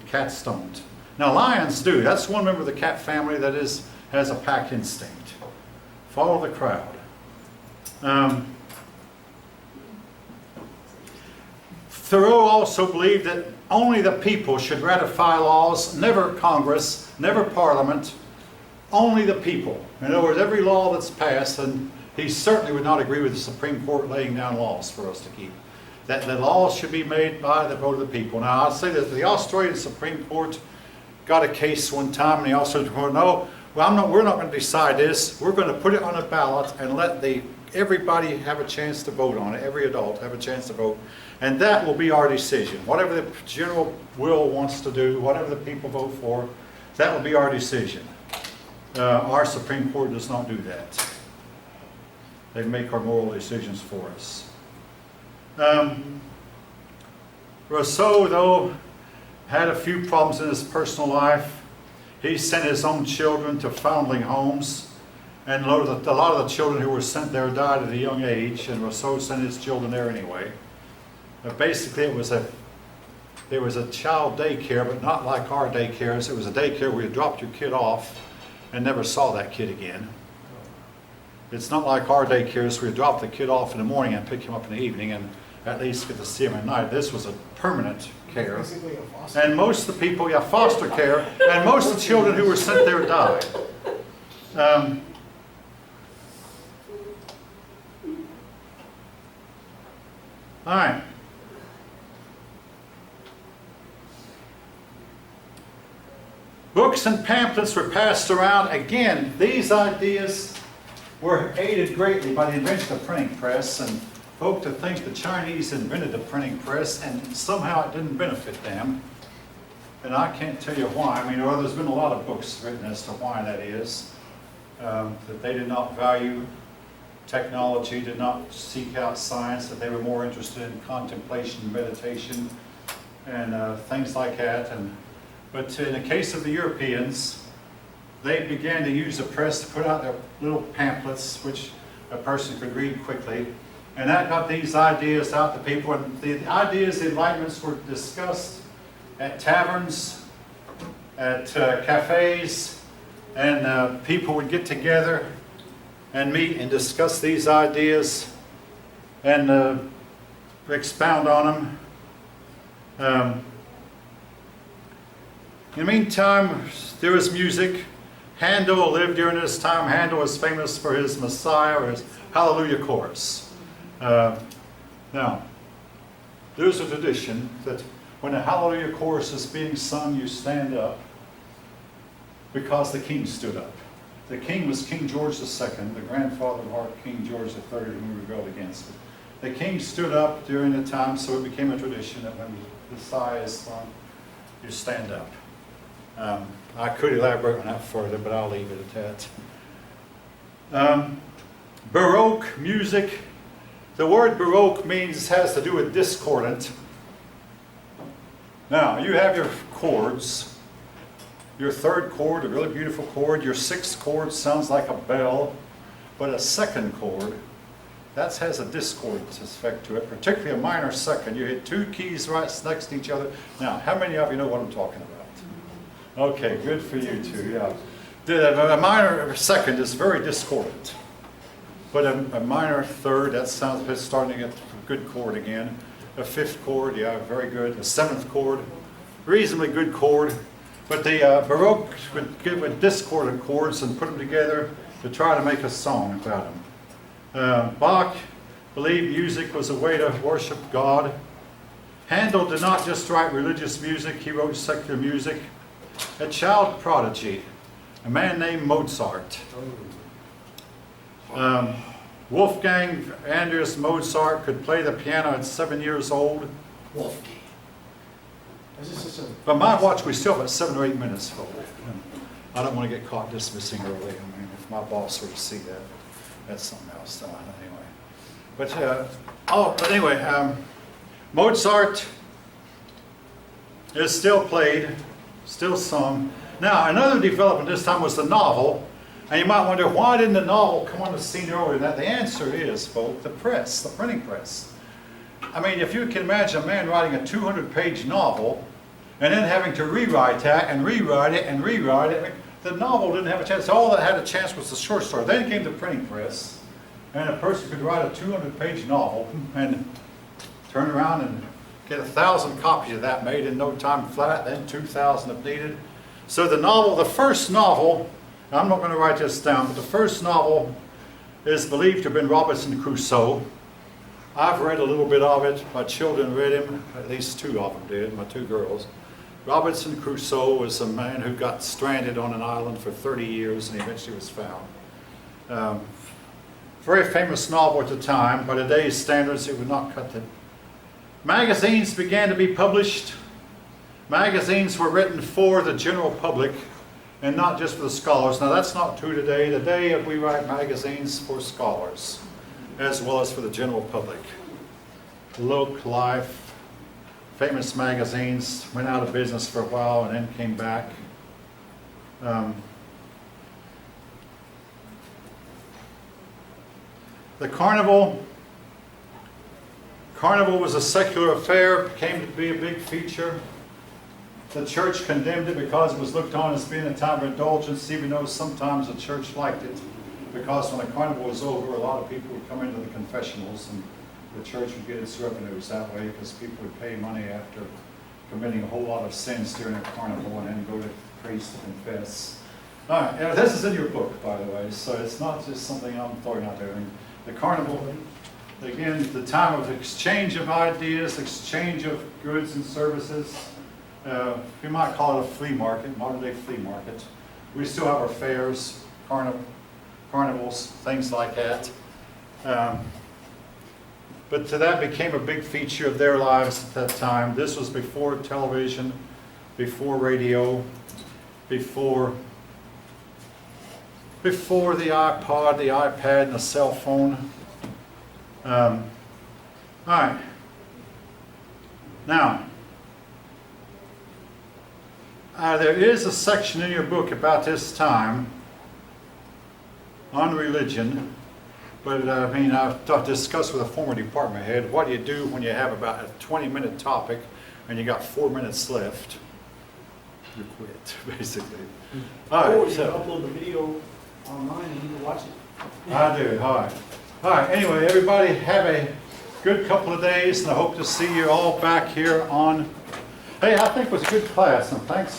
Cats don't. Now lions do. That's one member of the cat family that has a pack instinct. Follow the crowd. Thoreau also believed that only the people should ratify laws, never Congress, never Parliament, only the people. In other words, every law that's passed, and he certainly would not agree with the Supreme Court laying down laws for us to keep. That the laws should be made by the vote of the people. Now, I'll say that the Australian Supreme Court got a case one time, and he also said, no, well, we're not going to decide this. We're going to put it on a ballot and let everybody have a chance to vote on it, every adult have a chance to vote. And that will be our decision. Whatever the general will wants to do, whatever the people vote for, that will be our decision. Our Supreme Court does not do that. They make our moral decisions for us. Rousseau, though, had a few problems in his personal life. He sent his own children to foundling homes, and a lot of the children who were sent there died at a young age, and Rousseau sent his children there anyway. But basically, there was a child daycare, but not like our daycares. It was a daycare where you dropped your kid off and never saw that kid again. It's not like our daycares where you drop the kid off in the morning and pick him up in the evening and at least get to see him at night. This was a permanent care. Basically a foster. And most of the people, foster care, and most of the children who were sent there died. All right. Books and pamphlets were passed around. Again, these ideas were aided greatly by the invention of the printing press, and folk to think the Chinese invented the printing press and somehow it didn't benefit them. And I can't tell you why. I mean, there's been a lot of books written as to why that is. That they did not value technology, did not seek out science, that they were more interested in contemplation, meditation, and things like that. But in the case of the Europeans, they began to use the press to put out their little pamphlets, which a person could read quickly. And that got these ideas out to people. And the ideas, the enlightenments were discussed at taverns, at cafes, and people would get together and meet and discuss these ideas and expound on them. In the meantime, there was music. Handel lived during this time. Handel was famous for his Messiah, or his Hallelujah chorus. Now, there's a tradition that when a Hallelujah chorus is being sung, you stand up because the king stood up. The king was King George II, the grandfather of our King George III, who rebelled against it. The king stood up during the time, so it became a tradition that when the Messiah is sung, you stand up. I could elaborate on that further, but I'll leave it at that. Baroque music. The word Baroque has to do with discordant. Now, you have your chords. Your third chord, a really beautiful chord. Your sixth chord sounds like a bell, but a second chord, that has a discordant effect to it, particularly a minor second. You hit two keys right next to each other. Now, how many of you know what I'm talking about? Okay, good for you two, yeah. A minor second is very discordant. But a minor third, that sounds, it's starting to get a good chord again. A fifth chord, yeah, very good. A seventh chord, reasonably good chord. But the Baroque would give a discordant chords and put them together to try to make a song about them. Bach believed music was a way to worship God. Handel did not just write religious music, he wrote secular music. A child prodigy, a man named Mozart. Wolfgang Amadeus Mozart could play the piano at 7 years old. Wolfgang. By my watch, we still have 7 or 8 minutes for it. I don't want to get caught dismissing early. I mean, if my boss were to see that, that's something else. Anyway. But anyway, Mozart is still played, still sung. Now, another development this time was the novel. And you might wonder, why didn't the novel come on the scene earlier than that? The answer is, folks, the press, the printing press. I mean, if you can imagine a man writing a 200-page novel, and then having to rewrite that and rewrite it and rewrite it. The novel didn't have a chance. All that had a chance was the short story. Then came the printing press, and a person could write a 200-page novel and turn around and get 1,000 copies of that made in no time flat, then 2,000 if needed. So the novel, the first novel, I'm not going to write this down, but the first novel is believed to have been Robinson Crusoe. I've read a little bit of it. My children read him, at least 2 of them did, my 2 girls. Robinson Crusoe was a man who got stranded on an island for 30 years and eventually was found. Very famous novel at the time. By today's standards, it would not cut it. Magazines began to be published. Magazines were written for the general public and not just for the scholars. Now that's not true today. Today we write magazines for scholars as well as for the general public. Look, Life, famous magazines went out of business for a while and then came back. The Carnival was a secular affair, came to be a big feature. The church condemned it because it was looked on as being a time of indulgence, even though sometimes the church liked it. Because when the carnival was over, a lot of people would come into the confessionals and the church would get its revenues that way because people would pay money after committing a whole lot of sins during a carnival and then go to priests to confess. All right, now this is in your book, by the way, so it's not just something I'm throwing out there. I mean, the carnival, again, the time of exchange of ideas, exchange of goods and services. We might call it a flea market, modern day flea market. We still have our fairs, carnivals, things like that. But that became a big feature of their lives at that time. This was before television, before radio, before the iPod, the iPad, and the cell phone. All right. Now, there is a section in your book about this time on religion, but I mean, I've discussed with a former department head, what do you do when you have about a 20-minute topic and you got 4 minutes left? You quit, basically. All right, you upload the video online and you can watch it. I do, all right. All right, anyway, everybody have a good couple of days, and I hope to see you all back here on, hey, I think it was a good class, and thanks.